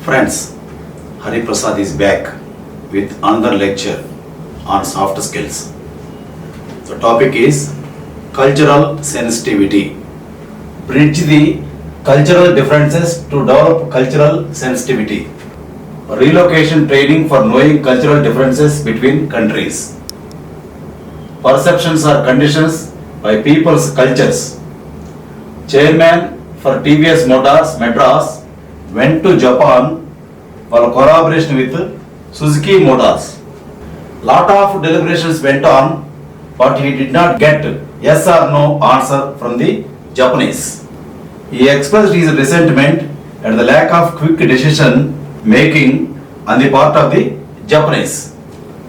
Friends, Hari Prasad is back with another lecture on soft skills. The topic is cultural sensitivity. Bridge the cultural differences to develop cultural sensitivity. Relocation training for knowing cultural differences between countries. Perceptions are conditions by people's cultures. Chairman for TVS Motors Madras went to Japan for collaboration with Suzuki Motors. Lot of deliberations went on, but he did not get yes or no answer from the Japanese. He expressed his resentment at the lack of quick decision making on the part of the Japanese.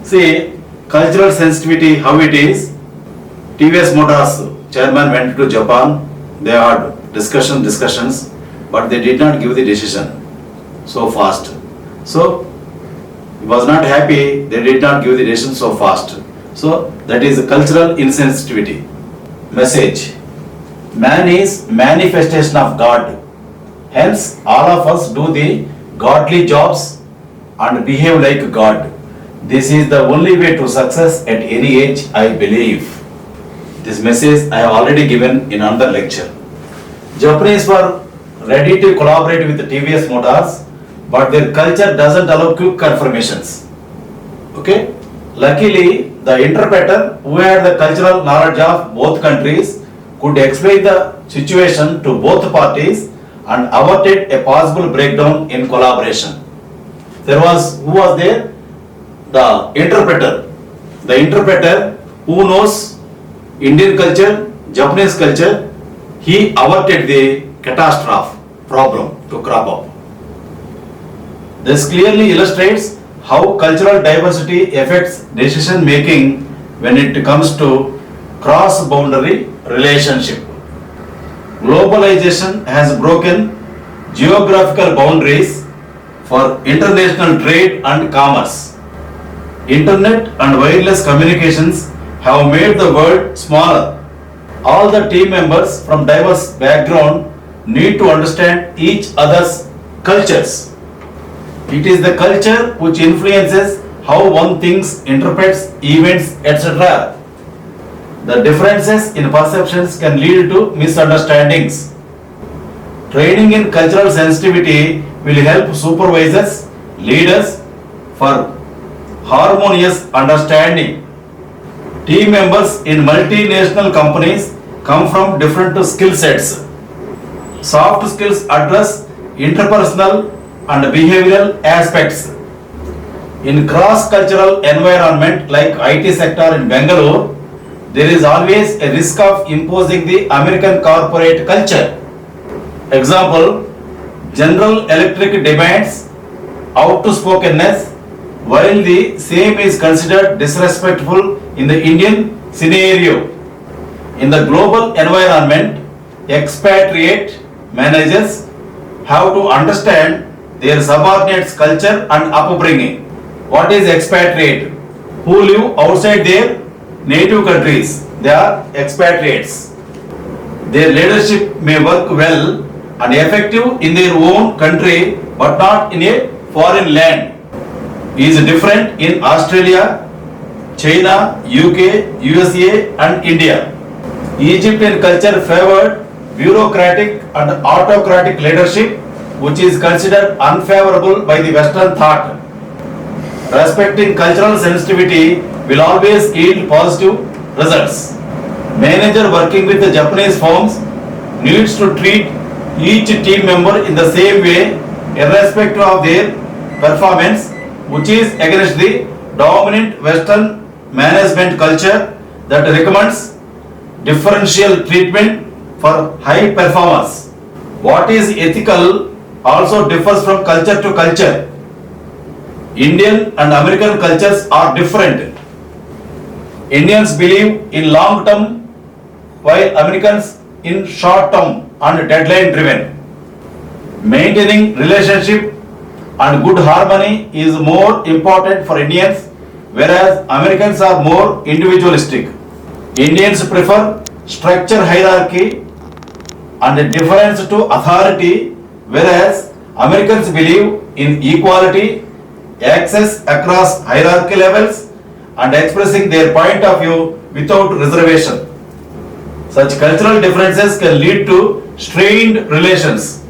See, cultural sensitivity, how it is. TVS Motors chairman went to Japan. They had discussions, but they did not give the decision so fast. So he was not happy. They did not give the decision so fast. So that is cultural insensitivity. Message: man is manifestation of God. Hence, all of us do the godly jobs and behave like God. This is the only way to success at any age, I believe. This message I have already given in another lecture. Japanese were ready to collaborate with the TVS Motors, but their culture doesn't allow quick confirmations. Okay? Luckily, the interpreter who had the cultural knowledge of both countries could explain the situation to both parties and averted a possible breakdown in collaboration. Who was there? The interpreter. The interpreter who knows Indian culture, Japanese culture, he averted the catastrophe problem to crop up. This clearly illustrates how cultural diversity affects decision making when it comes to cross-boundary relationship. Globalization has broken geographical boundaries for international trade and commerce. Internet and wireless communications have made the world smaller. All the team members from diverse backgrounds need to understand each other's cultures. It is the culture which influences how one thinks, interprets events, etc. The differences in perceptions can lead to misunderstandings. Training in cultural sensitivity will help supervisors, leaders for harmonious understanding. Team members in multinational companies come from different skill sets. Soft skills address interpersonal and behavioral aspects. In cross-cultural environment like IT sector in Bangalore, there is always a risk of imposing the American corporate culture. Example, General Electric demands outspokenness while the same is considered disrespectful in the Indian scenario. In the global environment, expatriate managers have to understand their subordinates' culture and upbringing. What is expatriate? Who live outside their native countries. They are expatriates. Their leadership may work well and effective in their own country but not in a foreign land. Is different in Australia, China, UK, USA and India. Egyptian culture favored bureaucratic and autocratic leadership, which is considered unfavorable by the Western thought. Respecting cultural sensitivity will always yield positive results. Manager working with the Japanese firms needs to treat each team member in the same way irrespective of their performance, which is against the dominant Western management culture that recommends differential treatment for high performers. What is ethical also differs from culture to culture. Indian and American cultures are different. Indians believe in long term while Americans in short term and deadline driven. Maintaining relationship and good harmony is more important for Indians, whereas Americans are more individualistic. Indians prefer structure hierarchy and deference to authority, whereas Americans believe in equality, access across hierarchy levels, and expressing their point of view without reservation. Such cultural differences can lead to strained relations.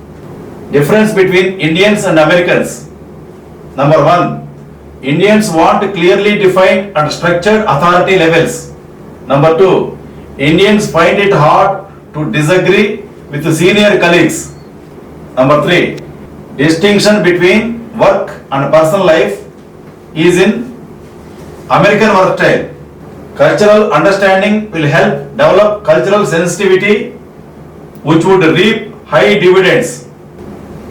Difference between Indians and Americans. Number 1. Indians want clearly defined and structured authority levels. Number 2. Indians find it hard to disagree with senior colleagues. Number 3. Distinction between work and personal life is in American work style. Cultural understanding will help develop cultural sensitivity, which would reap high dividends.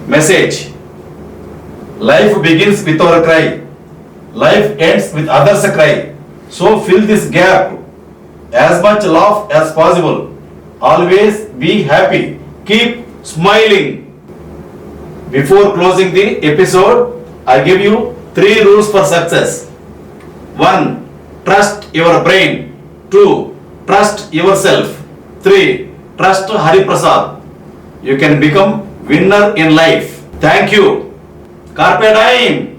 Message: life begins with our cry. Life ends with others' cry. So fill this gap. As much laugh as possible. Always be happy. Keep smiling. Before closing the episode, I give you 3 rules for success. 1. Trust your brain. 2. Trust yourself. 3. Trust Hari Prasad. You can become winner in life. Thank you. Carpe diem.